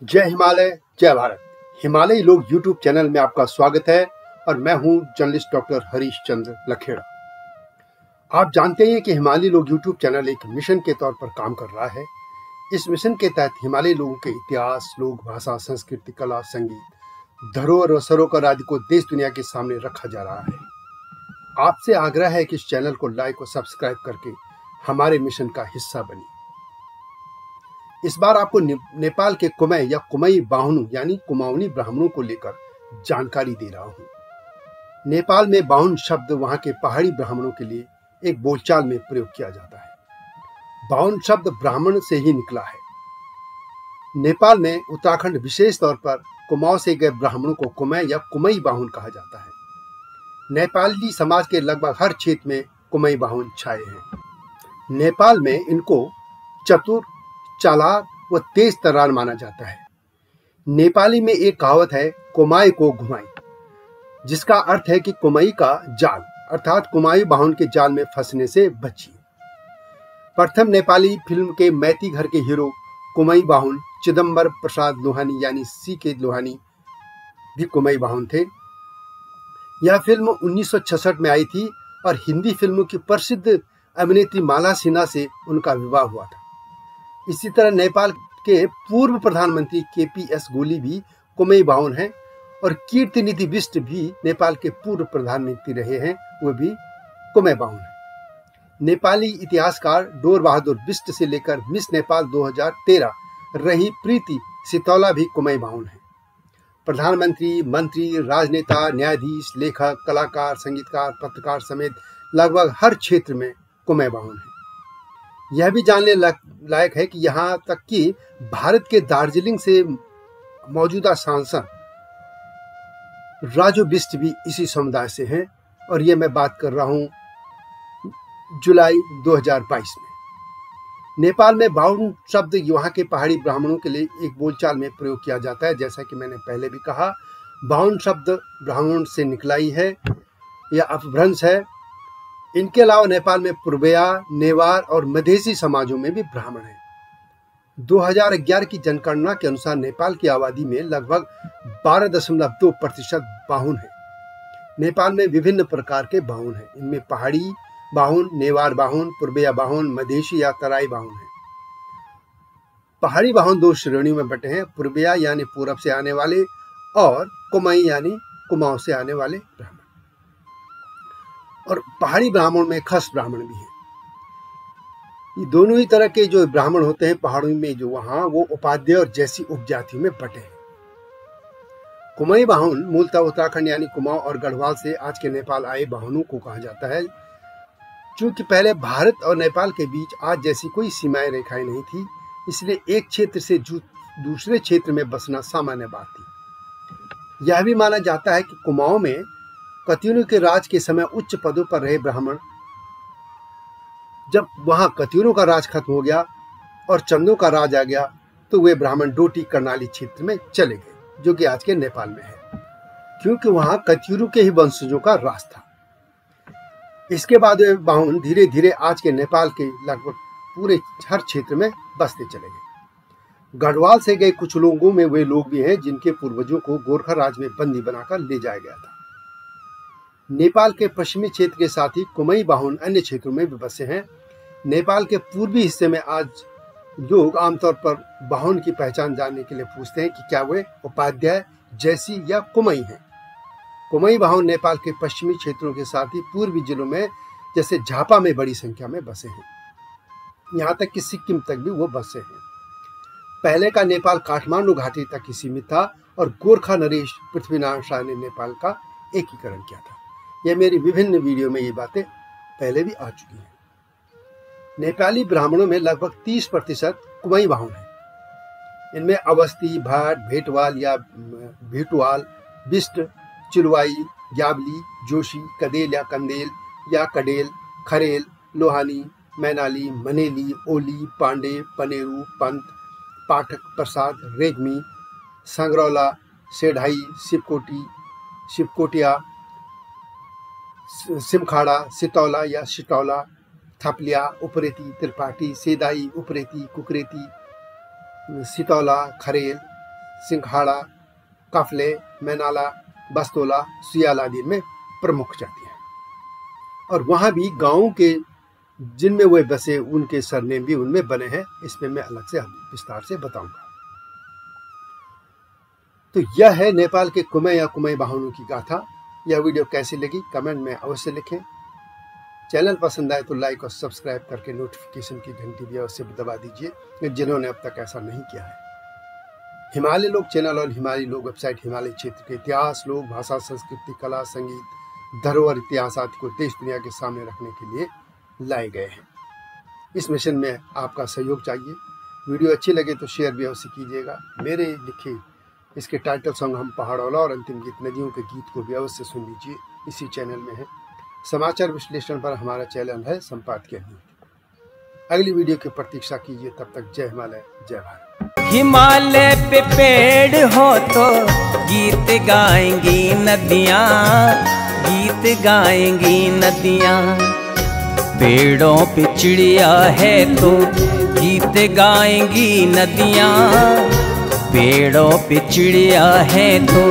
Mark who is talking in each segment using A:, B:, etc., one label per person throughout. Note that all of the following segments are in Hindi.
A: जय हिमालय, जय भारत। हिमालयी लोग यूट्यूब चैनल में आपका स्वागत है और मैं हूं जर्नलिस्ट डॉक्टर हरीश चंद्र लखेड़ा। आप जानते हैं कि हिमालयी लोग यूट्यूब चैनल एक मिशन के तौर पर काम कर रहा है। इस मिशन के तहत हिमालयी लोगों के इतिहास, लोक भाषा, संस्कृति, कला, संगीत, धरोहर और सरोकार आदि को देश दुनिया के सामने रखा जा रहा है। आपसे आग्रह है कि इस चैनल को लाइक और सब्सक्राइब करके हमारे मिशन का हिस्सा बनिए। इस बार आपको नेपाल के कुमै या कुमाई बाहुन यानी कुमाऊनी ब्राह्मणों को लेकर जानकारी दे रहा हूं। नेपाल में बाहुन शब्द वहां के पहाड़ी ब्राह्मणों के लिए एक बोलचाल में प्रयोग किया जाता है। बाहुन शब्द ब्राह्मण से ही निकला है। नेपाल में उत्तराखंड विशेष तौर पर कुमाऊं से गए ब्राह्मणों को कुमै या कुमाई बाहुन कहा जाता है। नेपाली समाज के लगभग हर क्षेत्र में कुमाई बाहुन छाए हैं। नेपाल में इनको चतुर, चालाक व तेज तर्रार माना जाता है। नेपाली में एक कहावत है, कुमाई को घुमाई, जिसका अर्थ है कि कुमाई का जाल अर्थात कुमाई बाहुन के जाल में फंसने से बचिए। प्रथम नेपाली फिल्म के मैती घर के हीरो कुमाई बाहुन चिदम्बर प्रसाद लोहानी यानी C.K. लोहानी भी कुमाई बाहुन थे। यह फिल्म 1966 में आई थी और हिंदी फिल्मों की प्रसिद्ध अभिनेत्री माला सिन्हा से उनका विवाह हुआ था। इसी तरह नेपाल के पूर्व प्रधानमंत्री KPS ओली भी कुमाई बाहुन हैं और कीर्तिनिधि बिष्ट भी नेपाल के पूर्व प्रधानमंत्री रहे हैं, वो भी कुमाई बाहुन हैं। नेपाली इतिहासकार डोर बहादुर बिष्ट से लेकर मिस नेपाल 2013 रही प्रीति सितौला भी कुमाई बाहुन हैं। प्रधानमंत्री, मंत्री, राजनेता, न्यायाधीश, लेखक, कलाकार, संगीतकार, पत्रकार समेत लगभग हर क्षेत्र में कुमाई बाहुन हैं। यह भी जानने लायक है कि यहाँ तक कि भारत के दार्जिलिंग से मौजूदा सांसद राजू बिष्ट भी इसी समुदाय से हैं और ये मैं बात कर रहा हूँ जुलाई 2022 में। नेपाल में बाहुन शब्द यहाँ के पहाड़ी ब्राह्मणों के लिए एक बोलचाल में प्रयोग किया जाता है। जैसा कि मैंने पहले भी कहा, बाहुन शब्द ब्राह्मण से निकला ही है या अपभ्रंश है। इनके अलावा नेपाल में पूर्विया, नेवार और मधेसी समाजों में भी ब्राह्मण हैं। 2011 की जनगणना के अनुसार नेपाल की आबादी में लगभग 12.2% बाहुन है। नेपाल में विभिन्न प्रकार के बाहुन हैं। इनमें पहाड़ी बाहुन, नेवार बाहुन, पूर्विया बाहुन, मधेसी या तराई बाहुन है। पहाड़ी बाहुन दो श्रेणियों में बटे हैं, पूर्विया यानी पूरब से आने वाले और कुमाई यानी कुमाऊं से आने वाले ब्राह्मण। और पहाड़ी ब्राह्मण में खस ब्राह्मण भी हैं। ये दोनों ही तरह के जो ब्राह्मण होते हैं पहाड़ों में जो वहाँ, वो उपाध्याय और जैसी उपजातियों में बटे हैं। कुमाई बाहुन मूलतः उत्तराखंड यानी कुमाऊं और गढ़वाल से आज के नेपाल आए बाहुनों को कहा जाता है। चूंकि पहले भारत और नेपाल के बीच आज जैसी कोई सीमाएं रेखाएं नहीं थी, इसलिए एक क्षेत्र से दूसरे क्षेत्र में बसना सामान्य बात थी। यह भी माना जाता है कि कुमाऊं में कतियूरों के राज के समय उच्च पदों पर रहे ब्राह्मण, जब वहां कतियूरों का राज खत्म हो गया और चंदों का राज आ गया तो वे ब्राह्मण डोटी कर्णाली क्षेत्र में चले गए, जो कि आज के नेपाल में है, क्योंकि वहां कतियूरों के ही वंशजों का राज था। इसके बाद वे बाहुन धीरे धीरे आज के नेपाल के लगभग पूरे हर क्षेत्र में बसते चले गए। गढ़वाल से गए कुछ लोगों में वे लोग भी हैं जिनके पूर्वजों को गोरखा राज में बंदी बनाकर ले जाया गया था। नेपाल के पश्चिमी क्षेत्र के साथ ही कुमाई बाहुन अन्य क्षेत्रों में भी बसे हैं। नेपाल के पूर्वी हिस्से में आज लोग आमतौर पर बाहुन की पहचान जानने के लिए पूछते हैं कि क्या वे उपाध्याय, जैसी या कुमाई हैं। कुमाई बाहुन नेपाल के पश्चिमी क्षेत्रों के साथ ही पूर्वी जिलों में जैसे झापा में बड़ी संख्या में बसे हैं। यहाँ तक कि सिक्किम तक भी वो बसे हैं। पहले का नेपाल काठमांडू घाटी तक ही सीमित था और गोरखा नरेश पृथ्वीनारायण शाह ने नेपाल का एकीकरण किया था। यह मेरी विभिन्न वीडियो में ये बातें पहले भी आ चुकी हैं। नेपाली ब्राह्मणों में लगभग 30% कुमाई बाहुन हैं। इनमें अवस्थी, भाट, भेटवाल या भेटवाल, बिष्ट, चिलवाई, ग्याबली, जोशी, कदेल या कंदेल या कडेल, खरेल, लोहानी, मैनाली, मनेली, ओली, पांडे, पनेरू, पंत, पाठक, प्रसाद, रेग्मी, संगरौला, सेढ़ाई, शिवकोटिया, सिमखाड़ा, सितौला या सिटौला, थपलिया, उपरेती, त्रिपाठी, सेदाई, उपरेती, कुकरेती, सितौला, खरेल, सिंघाड़ा, काफले, मैनाला, बस्तोला, सियाल आदि में प्रमुख जातियां हैं। और वहाँ भी गाँव के जिनमें वे बसे उनके सरनेम भी उनमें बने हैं। इसमें मैं अलग से विस्तार से बताऊंगा। तो यह है नेपाल के कुमै या कुमै बाहुनों की गाथा। यह वीडियो कैसी लगी कमेंट में अवश्य लिखें। चैनल पसंद आए तो लाइक और सब्सक्राइब करके नोटिफिकेशन की घंटी भी अवश्य दबा दीजिए जिन्होंने अब तक ऐसा नहीं किया है। हिमालय लोग चैनल और हिमालय लोग वेबसाइट हिमालय क्षेत्र के इतिहास, लोक भाषा, संस्कृति, कला, संगीत, धरोहर, इतिहास आदि को देश दुनिया के सामने रखने के लिए लाए गए हैं। इस मिशन में आपका सहयोग चाहिए। वीडियो अच्छी लगे तो शेयर भी अवश्य कीजिएगा। मेरे लिखे इसके टाइटल सॉन्ग हम पहाड़ोला और अंतिम गीत नदियों के गीत को भी अवश्य सुन लीजिए, इसी चैनल में है। समाचार विश्लेषण पर हमारा चैनल है संपादकीय न्यूज। अगली वीडियो की प्रतीक्षा कीजिए। तब तक जय हिमालय, जय भारत।
B: हिमालय पे पेड़ हो तो गीत गाएंगी नदियाँ, गीत गाएंगी नदियाँ। पेड़ों पे चिड़िया है तो गीत गाएंगी नदियाँ, पेड़ों पे चिड़िया है तो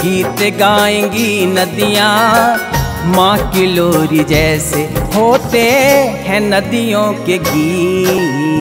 B: गीत गाएंगी नदियाँ। माँ की लोरी जैसे होते हैं नदियों के गीत।